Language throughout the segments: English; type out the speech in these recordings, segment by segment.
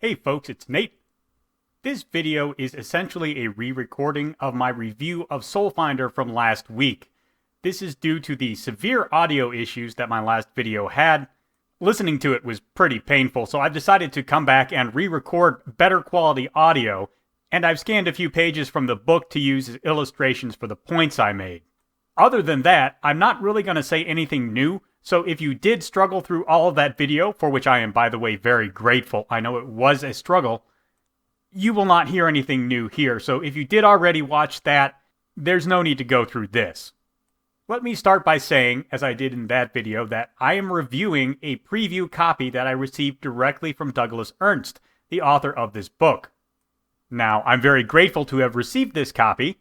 Hey folks, it's Nate. This video is essentially a re-recording of my review of Soulfinder from last week. This is due to the severe audio issues that my last video had. Listening to it was pretty painful, so I've decided to come back and re-record better quality audio, and I've scanned a few pages from the book to use as illustrations for the points I made. Other than that, I'm not really going to say anything new, so if you did struggle through all of that video, for which I am, by the way, very grateful, I know it was a struggle, you will not hear anything new here. So if you did already watch that, there's no need to go through this. Let me start by saying, as I did in that video, that I am reviewing a preview copy that I received directly from Douglas Ernst, the author of this book. Now, I'm very grateful to have received this copy,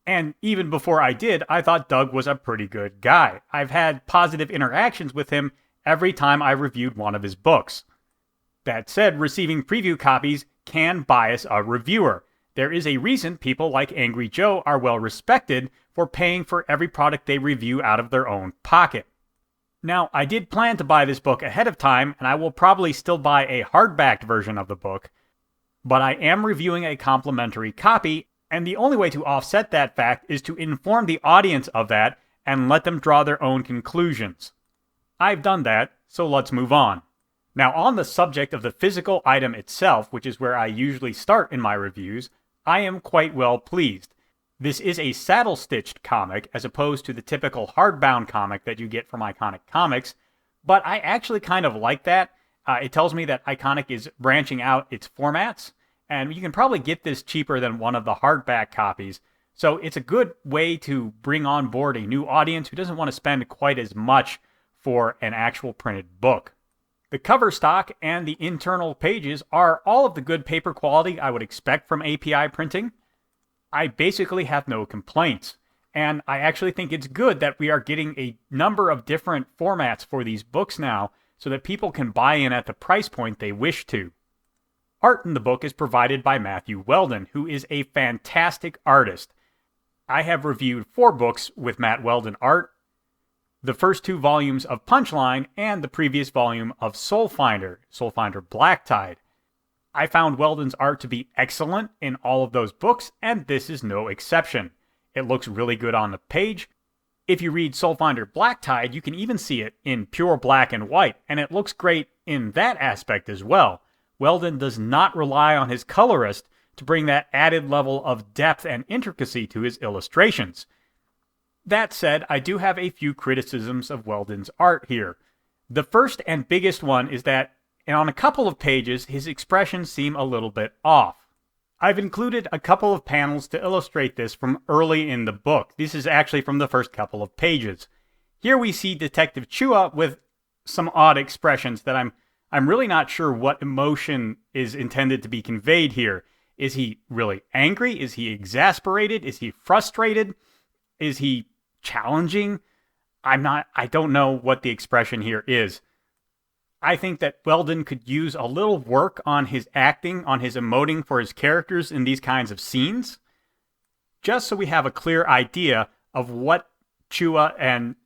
and even before I did, I thought Doug was a pretty good guy. I've had positive interactions with him every time I reviewed one of his books. That said, receiving preview copies can bias a reviewer. There is a reason people like Angry Joe are well respected for paying for every product they review out of their own pocket. Now, I did plan to buy this book ahead of time, and I will probably still buy a hardbacked version of the book, but I am reviewing a complimentary copy, and the only way to offset that fact is to inform the audience of that and let them draw their own conclusions. I've done that, so let's move on. Now, on the subject of the physical item itself, which is where I usually start in my reviews, I am quite well pleased. This is a saddle-stitched comic, as opposed to the typical hardbound comic that you get from Iconic Comics, but I actually kind of like that. It tells me that Iconic is branching out its formats, and you can probably get this cheaper than one of the hardback copies. So it's a good way to bring on board a new audience who doesn't want to spend quite as much for an actual printed book. The cover stock and the internal pages are all of the good paper quality I would expect from API printing. I basically have no complaints, and I actually think it's good that we are getting a number of different formats for these books now so that people can buy in at the price point they wish to. Art in the book is provided by Matthew Weldon, who is a fantastic artist. I have reviewed 4 books with Matt Weldon art, the first 2 volumes of Punchline and the previous volume of Soulfinder, Soulfinder Black Tide. I found Weldon's art to be excellent in all of those books, and this is no exception. It looks really good on the page. If you read Soulfinder Black Tide, you can even see it in pure black and white, and it looks great in that aspect as well. Weldon does not rely on his colorist to bring that added level of depth and intricacy to his illustrations. That said, I do have a few criticisms of Weldon's art here. The first and biggest one is that, on a couple of pages, his expressions seem a little bit off. I've included a couple of panels to illustrate this from early in the book. This is actually from the first couple of pages. Here we see Detective Chua with some odd expressions that I'm really not sure what emotion is intended to be conveyed here. Is he really angry? Is he exasperated? Is he frustrated? Is he challenging? I don't know what the expression here is. I think that Weldon could use a little work on his acting, on his emoting for his characters in these kinds of scenes, just so we have a clear idea of what Chua and,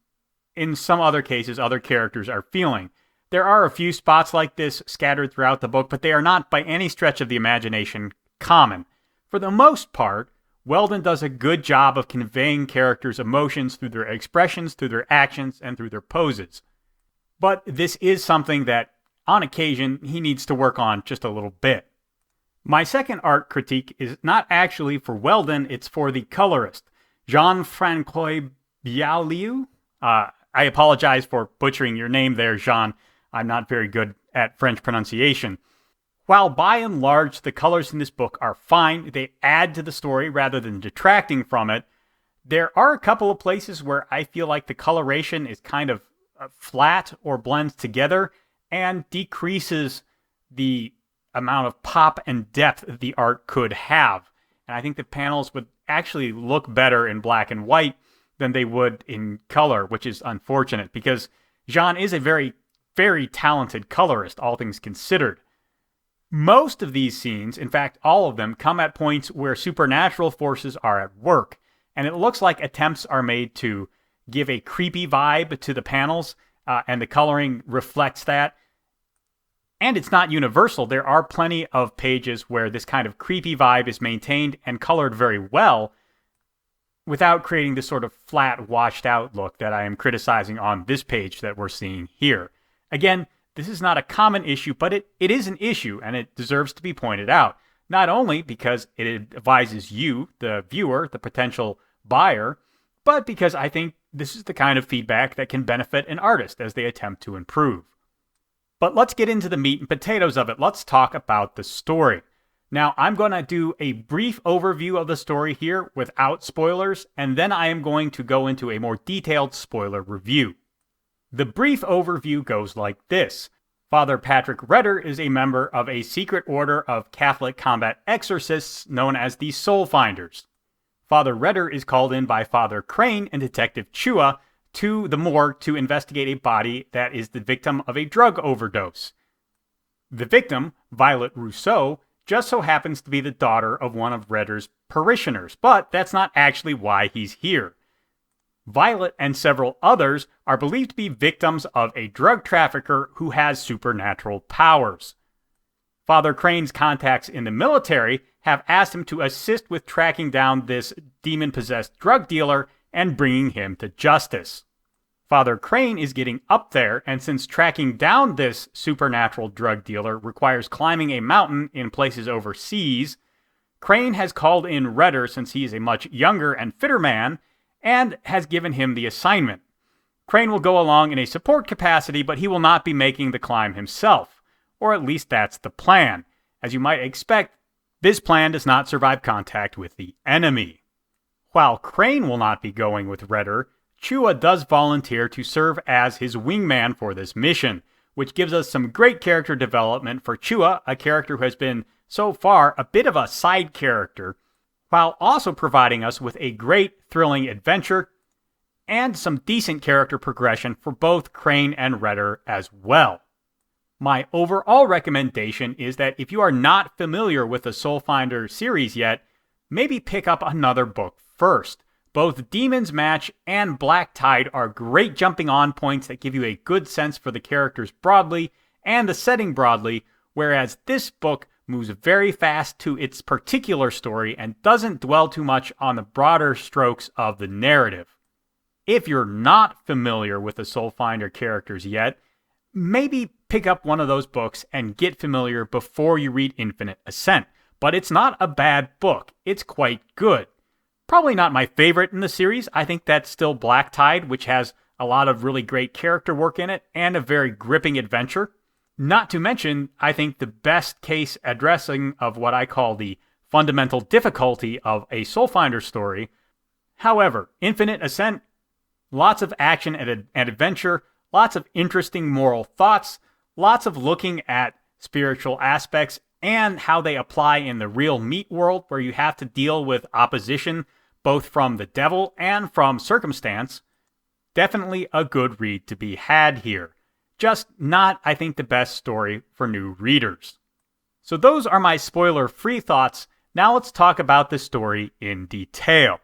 in some other cases, other characters are feeling. There are a few spots like this scattered throughout the book, but they are not by any stretch of the imagination common. For the most part, Weldon does a good job of conveying characters' emotions through their expressions, through their actions, and through their poses. But this is something that, on occasion, he needs to work on just a little bit. My second art critique is not actually for Weldon, it's for the colorist, Francois Bialieu. I apologize for butchering your name there, Jean. I'm not very good at French pronunciation. While by and large the colors in this book are fine, they add to the story rather than detracting from it, there are a couple of places where I feel like the coloration is kind of flat or blends together and decreases the amount of pop and depth the art could have. And I think the panels would actually look better in black and white than they would in color, which is unfortunate because Jean is a very, very talented colorist, all things considered. Most of these scenes, in fact all of them, come at points where supernatural forces are at work, and it looks like attempts are made to give a creepy vibe to the panels, and the coloring reflects that. And it's not universal. There are plenty of pages where this kind of creepy vibe is maintained and colored very well without creating this sort of flat, washed out look that I am criticizing on this page that we're seeing here. Again, this is not a common issue, but it is an issue, and it deserves to be pointed out. Not only because it advises you, the viewer, the potential buyer, but because I think this is the kind of feedback that can benefit an artist as they attempt to improve. But let's get into the meat and potatoes of it. Let's talk about the story. Now, I'm going to do a brief overview of the story here without spoilers, and then I am going to go into a more detailed spoiler review. The brief overview goes like this. Father Patrick Redder is a member of a secret order of Catholic combat exorcists known as the Soulfinders. Father Redder is called in by Father Crane and Detective Chua to the morgue to investigate a body that is the victim of a drug overdose. The victim, Violet Rousseau, just so happens to be the daughter of one of Redder's parishioners, but that's not actually why he's here. Violet and several others are believed to be victims of a drug trafficker who has supernatural powers. Father Crane's contacts in the military have asked him to assist with tracking down this demon-possessed drug dealer and bringing him to justice. Father Crane is getting up there, and since tracking down this supernatural drug dealer requires climbing a mountain in places overseas, Crane has called in Redder since he is a much younger and fitter man, and has given him the assignment. Crane will go along in a support capacity, but he will not be making the climb himself. Or at least that's the plan. As you might expect, this plan does not survive contact with the enemy. While Crane will not be going with Redder, Chua does volunteer to serve as his wingman for this mission, which gives us some great character development for Chua, a character who has been, so far, a bit of a side character, while also providing us with a great, thrilling adventure and some decent character progression for both Crane and Redder as well. My overall recommendation is that if you are not familiar with the Soulfinder series yet, maybe pick up another book first. Both Demon's Match and Black Tide are great jumping on points that give you a good sense for the characters broadly and the setting broadly, whereas this book moves very fast to its particular story and doesn't dwell too much on the broader strokes of the narrative. If you're not familiar with the Soulfinder characters yet, maybe pick up one of those books and get familiar before you read Infiinite Ascent. But it's not a bad book. It's quite good. Probably not my favorite in the series. I think that's still Black Tide, which has a lot of really great character work in it and a very gripping adventure. Not to mention, I think the best case addressing of what I call the fundamental difficulty of a Soulfinder story. However, Infiinite Ascent, lots of action and adventure, lots of interesting moral thoughts, lots of looking at spiritual aspects and how they apply in the real meat world where you have to deal with opposition both from the devil and from circumstance. Definitely a good read to be had here. Just not, I think, the best story for new readers. So those are my spoiler-free thoughts. Now let's talk about the story in detail.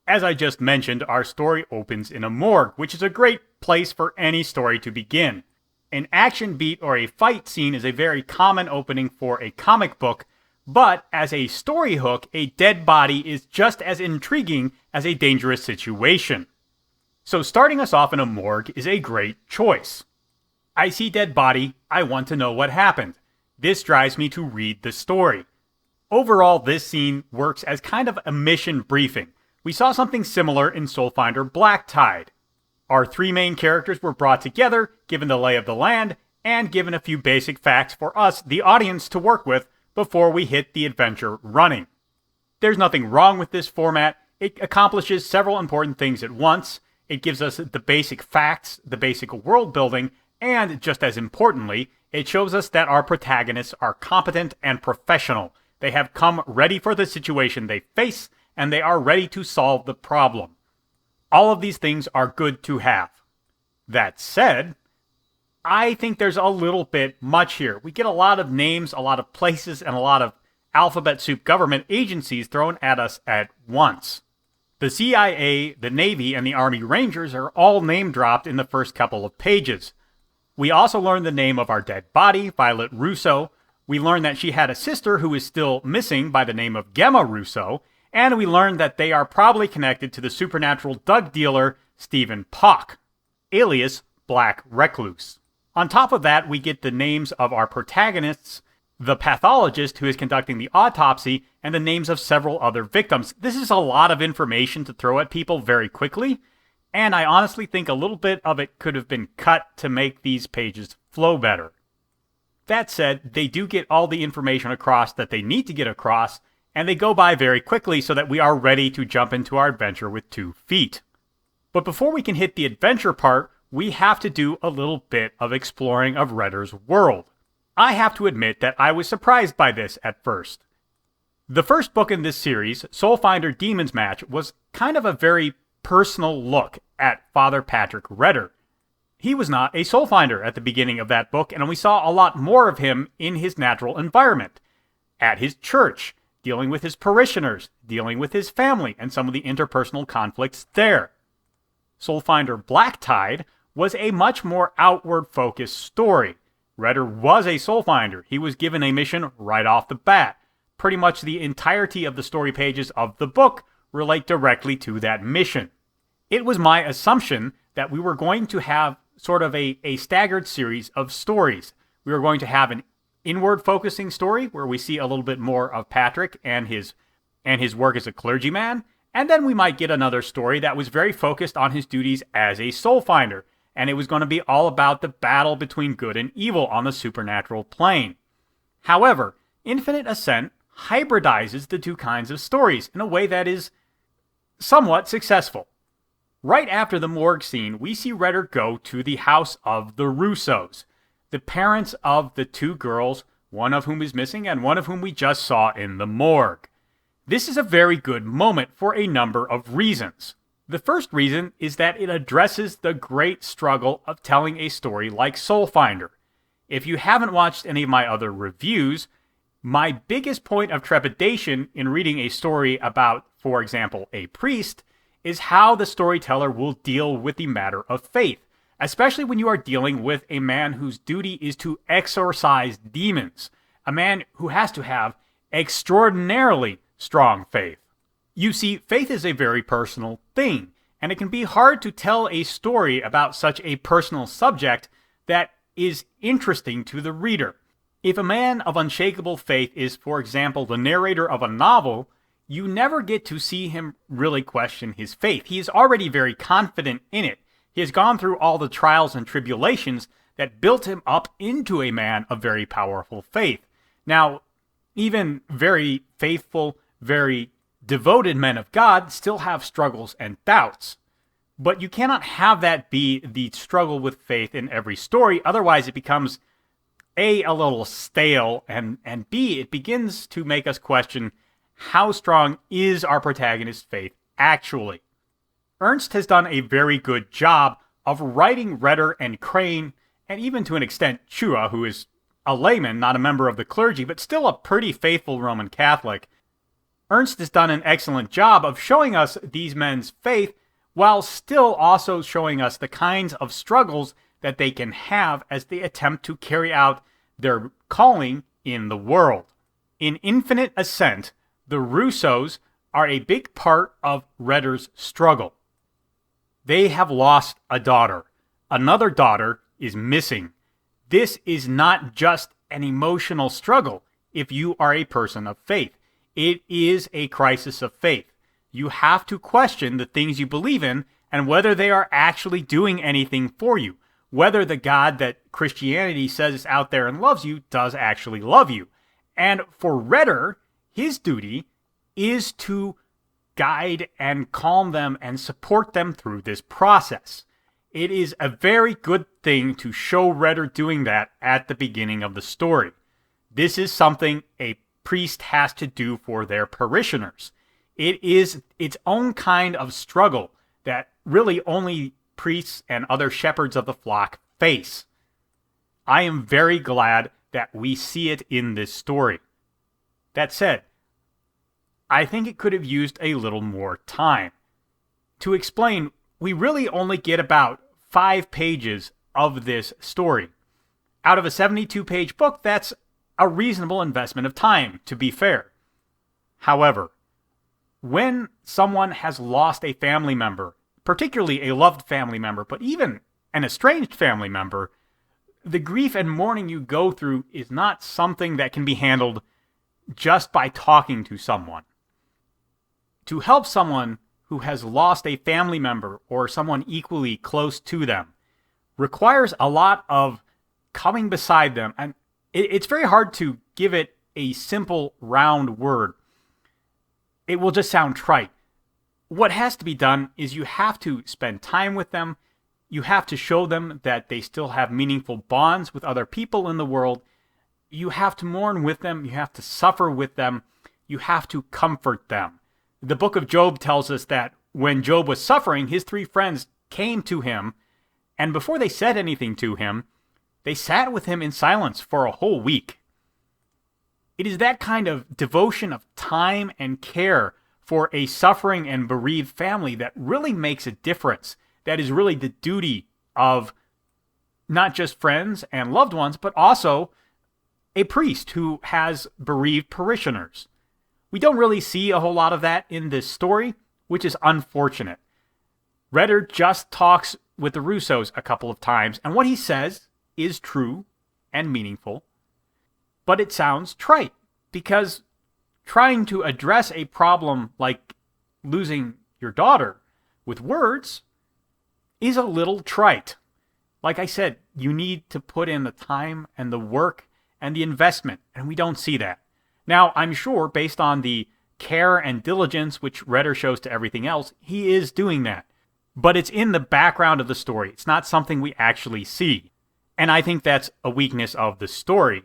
As I just mentioned, our story opens in a morgue, which is a great place for any story to begin. An action beat or a fight scene is a very common opening for a comic book, but as a story hook, a dead body is just as intriguing as a dangerous situation. So starting us off in a morgue is a great choice. I see dead body, I want to know what happened. This drives me to read the story. Overall, this scene works as kind of a mission briefing. We saw something similar in Soulfinder Black Tide. Our three main characters were brought together, given the lay of the land, and given a few basic facts for us, the audience, to work with before we hit the adventure running. There's nothing wrong with this format. It accomplishes several important things at once. It gives us the basic facts, the basic world building, and just as importantly, it shows us that our protagonists are competent and professional. They have come ready for the situation they face, and they are ready to solve the problem. All of these things are good to have. That said, I think there's a little bit much here. We get a lot of names, a lot of places, and a lot of alphabet soup government agencies thrown at us at once. The CIA, the Navy, and the Army Rangers are all name dropped in the first couple of pages. We also learn the name of our dead body, Violet Russo. We learn that she had a sister who is still missing by the name of Gemma Russo. And we learn that they are probably connected to the supernatural drug dealer Stephen Pock, alias Black Recluse. On top of that, we get the names of our protagonists, the pathologist who is conducting the autopsy, and the names of several other victims. This is a lot of information to throw at people very quickly, and I honestly think a little bit of it could have been cut to make these pages flow better. That said, they do get all the information across that they need to get across, and they go by very quickly so that we are ready to jump into our adventure with 2 feet. But before we can hit the adventure part, we have to do a little bit of exploring of Redder's world. I have to admit that I was surprised by this at first. The first book in this series, Soulfinder Demon's Match, was kind of a very personal look at Father Patrick Redder. He was not a Soulfinder at the beginning of that book, and we saw a lot more of him in his natural environment, at his church, dealing with his parishioners, dealing with his family, and some of the interpersonal conflicts there. Soulfinder Blacktide was a much more outward-focused story. Redder was a Soulfinder. He was given a mission right off the bat. Pretty much the entirety of the story pages of the book relate directly to that mission. It was my assumption that we were going to have sort of a staggered series of stories. We were going to have an inward-focusing story where we see a little bit more of Patrick and his work as a clergyman, and then we might get another story that was very focused on his duties as a Soulfinder, and it was going to be all about the battle between good and evil on the supernatural plane. However, Infiinite Ascent hybridizes the 2 kinds of stories in a way that is somewhat successful. Right after the morgue scene, we see Redder go to the house of the Russos, the parents of the 2 girls, one of whom is missing and one of whom we just saw in the morgue. This is a very good moment for a number of reasons. The first reason is that it addresses the great struggle of telling a story like Soulfinder. If you haven't watched any of my other reviews, my biggest point of trepidation in reading a story about, for example, a priest, is how the storyteller will deal with the matter of faith, especially when you are dealing with a man whose duty is to exorcise demons, a man who has to have extraordinarily strong faith. You see, faith is a very personal thing, and it can be hard to tell a story about such a personal subject that is interesting to the reader. If a man of unshakable faith is, for example, the narrator of a novel, you never get to see him really question his faith. He is already very confident in it. He has gone through all the trials and tribulations that built him up into a man of very powerful faith. Now, even very faithful, very devoted men of God still have struggles and doubts. But you cannot have that be the struggle with faith in every story, otherwise it becomes A, a little stale, and B, it begins to make us question how strong is our protagonist's faith actually. Ernst has done a very good job of writing Redder and Crane, and even to an extent Chua, who is a layman, not a member of the clergy, but still a pretty faithful Roman Catholic. Ernst has done an excellent job of showing us these men's faith while still also showing us the kinds of struggles that they can have as they attempt to carry out their calling in the world. In Infiinite Ascent, the Russos are a big part of Redder's struggle. They have lost a daughter. Another daughter is missing. This is not just an emotional struggle if you are a person of faith. It is a crisis of faith. You have to question the things you believe in and whether they are actually doing anything for you. Whether the God that Christianity says is out there and loves you does actually love you. And for Redder, his duty is to guide and calm them and support them through this process. It is a very good thing to show Redder doing that at the beginning of the story. This is something a priest has to do for their parishioners. It is its own kind of struggle that really only priests and other shepherds of the flock face. I am very glad that we see it in this story. That said, I think it could have used a little more time. To explain, we really only get about 5 pages of this story. Out of a 72-page book, that's a reasonable investment of time, to be fair. However, when someone has lost a family member, particularly a loved family member, but even an estranged family member, the grief and mourning you go through is not something that can be handled just by talking to someone. To help someone who has lost a family member or someone equally close to them requires a lot of coming beside them, and it's very hard to give it a simple, round word. It will just sound trite. What has to be done is you have to spend time with them. You have to show them that they still have meaningful bonds with other people in the world. You have to mourn with them. You have to suffer with them. You have to comfort them. The book of Job tells us that when Job was suffering, his 3 friends came to him, and before they said anything to him, they sat with him in silence for a whole week. It is that kind of devotion of time and care for a suffering and bereaved family that really makes a difference. That is really the duty of not just friends and loved ones, but also a priest who has bereaved parishioners. We don't really see a whole lot of that in this story, which is unfortunate. Redder just talks with the Russos a couple of times, and what he says is true and meaningful, but it sounds trite, because trying to address a problem like losing your daughter with words is a little trite. Like I said, you need to put in the time and the work and the investment, and we don't see that. Now, I'm sure, based on the care and diligence which Redder shows to everything else, he is doing that. But it's in the background of the story. It's not something we actually see. And I think that's a weakness of the story.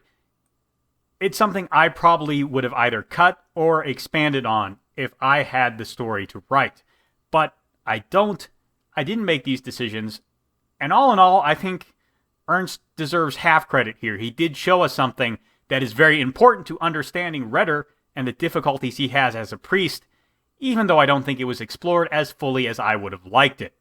It's something I probably would have either cut or expanded on if I had the story to write. But I don't. I didn't make these decisions. And all in all, I think Ernst deserves half credit here. He did show us something that is very important to understanding Redder and the difficulties he has as a priest, even though I don't think it was explored as fully as I would have liked it.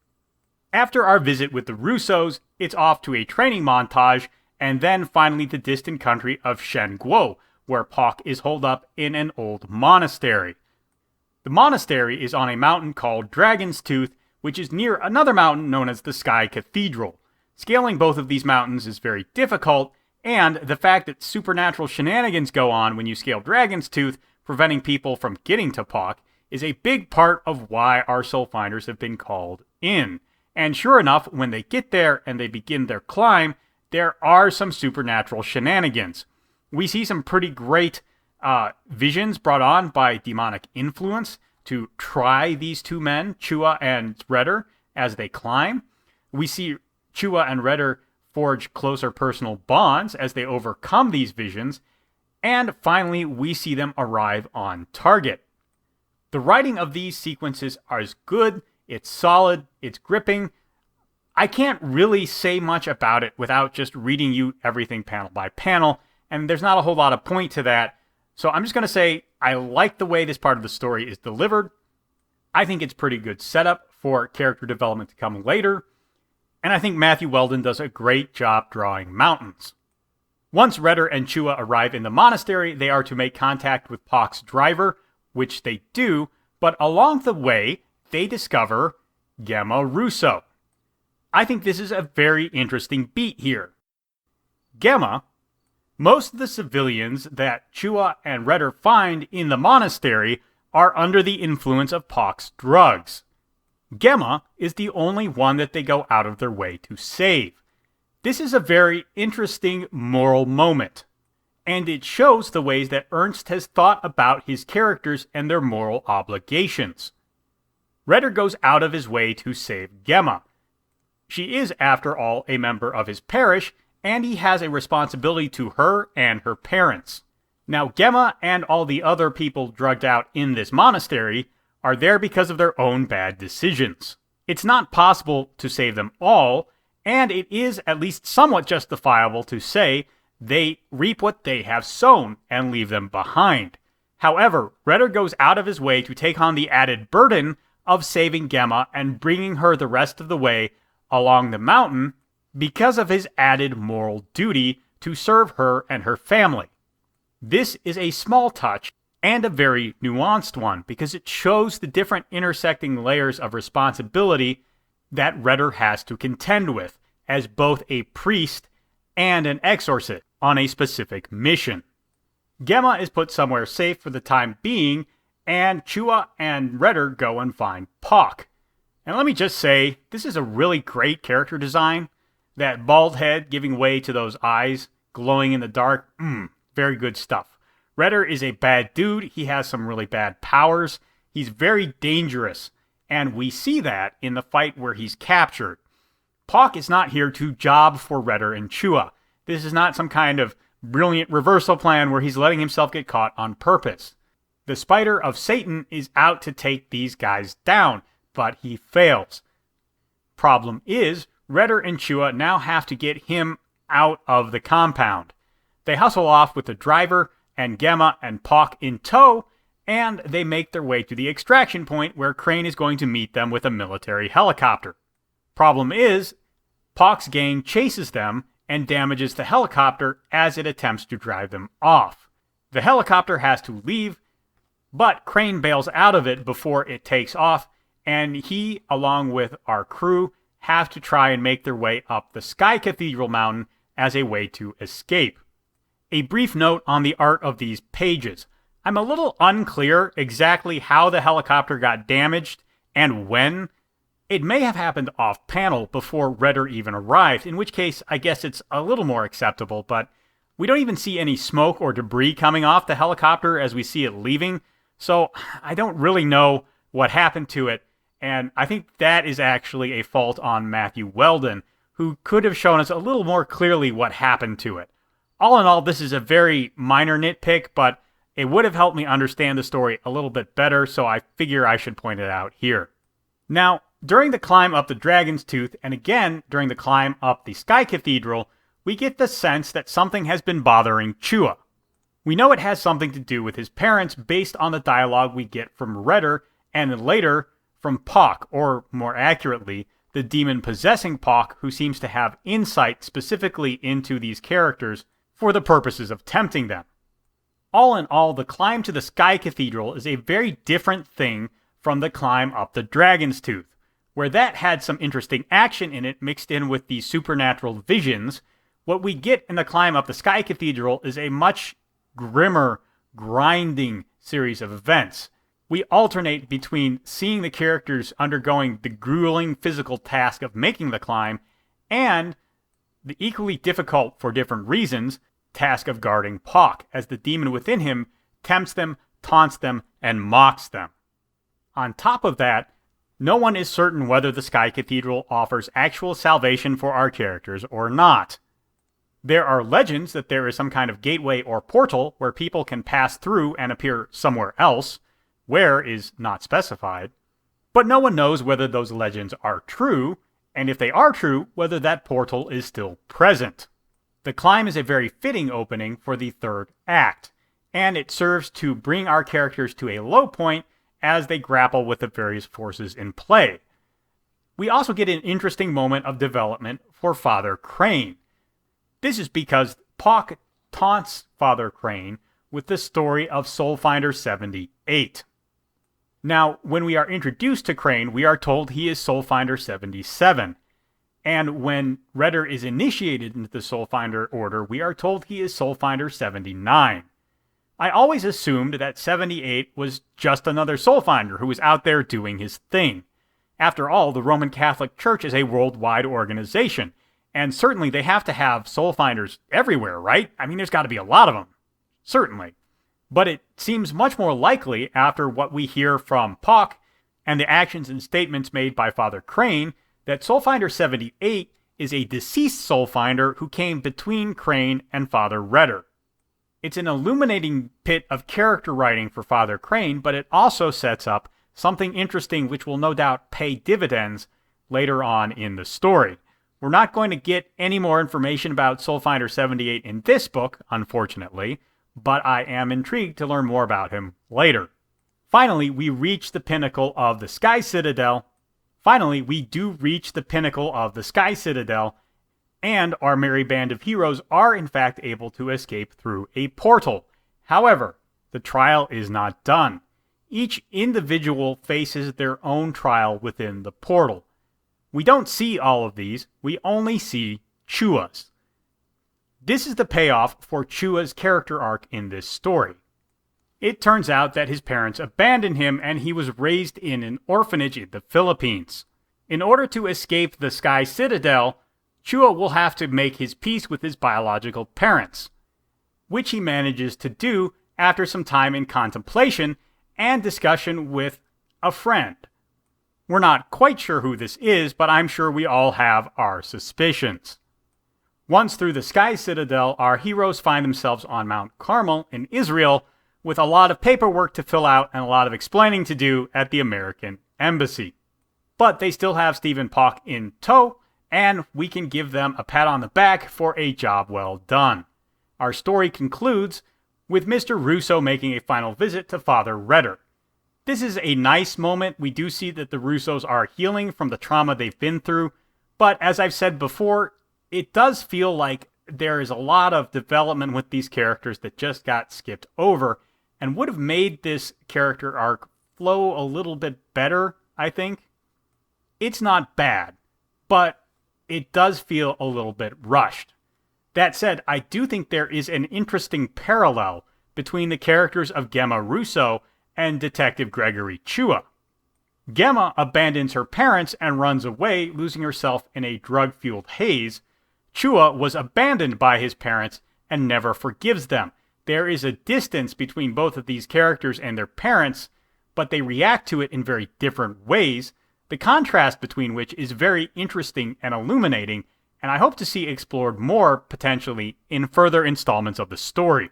After our visit with the Russos, it's off to a training montage, and then finally the distant country of Shenguo, where Pak is holed up in an old monastery. The monastery is on a mountain called Dragon's Tooth, which is near another mountain known as the Sky Cathedral. Scaling both of these mountains is very difficult, and the fact that supernatural shenanigans go on when you scale Dragon's Tooth, preventing people from getting to Pak, is a big part of why our Soulfinders have been called in. And sure enough, when they get there and they begin their climb, there are some supernatural shenanigans. We see some pretty great visions brought on by demonic influence to try these 2 men, Chua and Redder, as they climb. We see Chua and Redder forge closer personal bonds as they overcome these visions. And finally, we see them arrive on target. The writing of these sequences is good, it's solid, it's gripping. I can't really say much about it without just reading you everything panel by panel, and there's not a whole lot of point to that. So I'm just going to say I like the way this part of the story is delivered. I think it's pretty good setup for character development to come later, and I think Matthew Weldon does a great job drawing mountains. Once Redder and Chua arrive in the monastery, they are to make contact with Pak's driver, which they do, but along the way, they discover Gemma Russo. I think this is a very interesting beat here. Gemma, most of the civilians that Chua and Redder find in the monastery are under the influence of Pak's drugs. Gemma is the only one that they go out of their way to save. This is a very interesting moral moment, and it shows the ways that Ernst has thought about his characters and their moral obligations. Redder goes out of his way to save Gemma. She is, after all, a member of his parish, and he has a responsibility to her and her parents. Now, Gemma and all the other people drugged out in this monastery are there because of their own bad decisions. It's not possible to save them all, and it is at least somewhat justifiable to say they reap what they have sown and leave them behind. However, Redder goes out of his way to take on the added burden of saving Gemma and bringing her the rest of the way along the mountain because of his added moral duty to serve her and her family. This is a small touch and a very nuanced one because it shows the different intersecting layers of responsibility that Reder has to contend with as both a priest and an exorcist on a specific mission. Gemma is put somewhere safe for the time being, and Chua and Reder go and find Pock. And let me just say, this is a really great character design. That bald head giving way to those eyes, glowing in the dark, very good stuff. Reder is a bad dude. He has some really bad powers. He's very dangerous, and we see that in the fight where he's captured. Pock is not here to job for Reder and Chua. This is not some kind of brilliant reversal plan where he's letting himself get caught on purpose. The Spider of Satan is out to take these guys down, but he fails. Problem is, Reder and Chua now have to get him out of the compound. They hustle off with the driver and Gemma and Pock in tow, and they make their way to the extraction point where Crane is going to meet them with a military helicopter. Problem is, Pock's gang chases them and damages the helicopter as it attempts to drive them off. The helicopter has to leave, but Crane bails out of it before it takes off, and he, along with our crew, have to try and make their way up the Sky Cathedral mountain as a way to escape. A brief note on the art of these pages. I'm a little unclear exactly how the helicopter got damaged and when. It may have happened off-panel before Reder even arrived, in which case I guess it's a little more acceptable, but we don't even see any smoke or debris coming off the helicopter as we see it leaving, so I don't really know what happened to it, and I think that is actually a fault on Matthew Weldon, who could have shown us a little more clearly what happened to it. All in all, this is a very minor nitpick, but it would have helped me understand the story a little bit better, so I figure I should point it out here. Now, during the climb up the Dragon's Tooth, and again during the climb up the Sky Cathedral, we get the sense that something has been bothering Chua. We know it has something to do with his parents based on the dialogue we get from Reder, and then later from Pock, or more accurately, the demon possessing Pock, who seems to have insight specifically into these characters for the purposes of tempting them. All in all, the climb to the Sky Cathedral is a very different thing from the climb up the Dragon's Tooth, where that had some interesting action in it mixed in with the supernatural visions. What we get in the climb up the Sky Cathedral is a much grimmer, grinding series of events. We alternate between seeing the characters undergoing the grueling physical task of making the climb and the equally difficult, for different reasons, task of guarding Pock, as the demon within him tempts them, taunts them, and mocks them. On top of that, no one is certain whether the Sky Cathedral offers actual salvation for our characters or not. There are legends that there is some kind of gateway or portal where people can pass through and appear somewhere else. Where is not specified. But no one knows whether those legends are true, and if they are true, whether that portal is still present. The climb is a very fitting opening for the third act, and it serves to bring our characters to a low point as they grapple with the various forces in play. We also get an interesting moment of development for Father Crane. This is because Pock taunts Father Crane with the story of Soulfinder 78. Now, when we are introduced to Crane, we are told he is Soulfinder 77. And when Reder is initiated into the Soulfinder order, we are told he is Soulfinder 79. I always assumed that 78 was just another Soulfinder who was out there doing his thing. After all, the Roman Catholic Church is a worldwide organization, and certainly they have to have Soulfinders everywhere, right? I mean, there's got to be a lot of them. Certainly. But it seems much more likely, after what we hear from Pock and the actions and statements made by Father Crane, that Soulfinder 78 is a deceased Soulfinder who came between Crane and Father Reder. It's an illuminating bit of character writing for Father Crane, but it also sets up something interesting which will no doubt pay dividends later on in the story. We're not going to get any more information about Soulfinder 78 in this book, unfortunately, but I am intrigued to learn more about him later. Finally, we reach the pinnacle of the Sky Citadel. and our merry band of heroes are in fact able to escape through a portal. However, the trial is not done. Each individual faces their own trial within the portal. We don't see all of these, we only see Chua's. This is the payoff for Chua's character arc in this story. It turns out that his parents abandoned him and he was raised in an orphanage in the Philippines. In order to escape the Sky Citadel, Chua will have to make his peace with his biological parents, which he manages to do after some time in contemplation and discussion with a friend. We're not quite sure who this is, but I'm sure we all have our suspicions. Once through the Sky Citadel, our heroes find themselves on Mount Carmel in Israel with a lot of paperwork to fill out and a lot of explaining to do at the American Embassy. But they still have Stephen Pock in tow, and we can give them a pat on the back for a job well done. Our story concludes with Mr. Russo making a final visit to Father Redder. This is a nice moment. We do see that the Russos are healing from the trauma they've been through, but as I've said before, it does feel like there is a lot of development with these characters that just got skipped over and would have made this character arc flow a little bit better, I think. It's not bad, but it does feel a little bit rushed. That said, I do think there is an interesting parallel between the characters of Gemma Russo and Detective Gregory Chua. Gemma abandons her parents and runs away, losing herself in a drug-fueled haze. Chua was abandoned by his parents and never forgives them. There is a distance between both of these characters and their parents, but they react to it in very different ways, the contrast between which is very interesting and illuminating, and I hope to see explored more, potentially, in further installments of the story.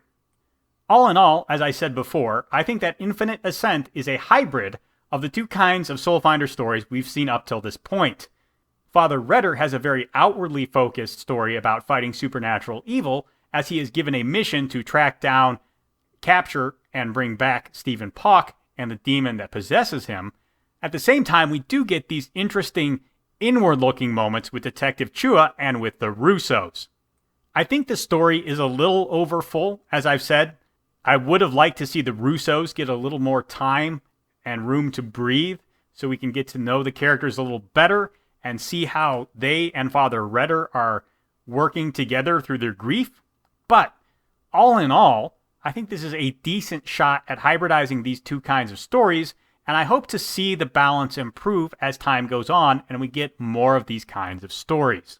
All in all, as I said before, I think that Infiinite Ascent is a hybrid of the two kinds of Soulfinder stories we've seen up till this point. Father Redder has a very outwardly focused story about fighting supernatural evil, as he is given a mission to track down, capture, and bring back Stephen Pock and the demon that possesses him. At the same time, we do get these interesting inward-looking moments with Detective Chua and with the Russos. I think the story is a little overfull, as I've said. I would have liked to see the Russos get a little more time and room to breathe so we can get to know the characters a little better and see how they and Father Redder are working together through their grief. But all in all, I think this is a decent shot at hybridizing these two kinds of stories, and I hope to see the balance improve as time goes on and we get more of these kinds of stories.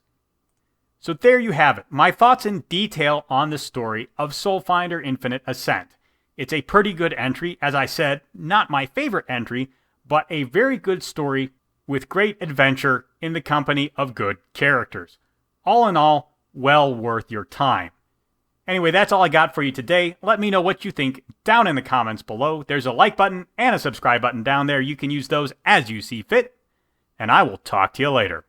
So there you have it, my thoughts in detail on the story of Soulfinder Infiinite Ascent. It's a pretty good entry, as I said, not my favorite entry, but a very good story with great adventure in the company of good characters. All in all, well worth your time. Anyway, that's all I got for you today. Let me know what you think down in the comments below. There's a like button and a subscribe button down there. You can use those as you see fit. And I will talk to you later.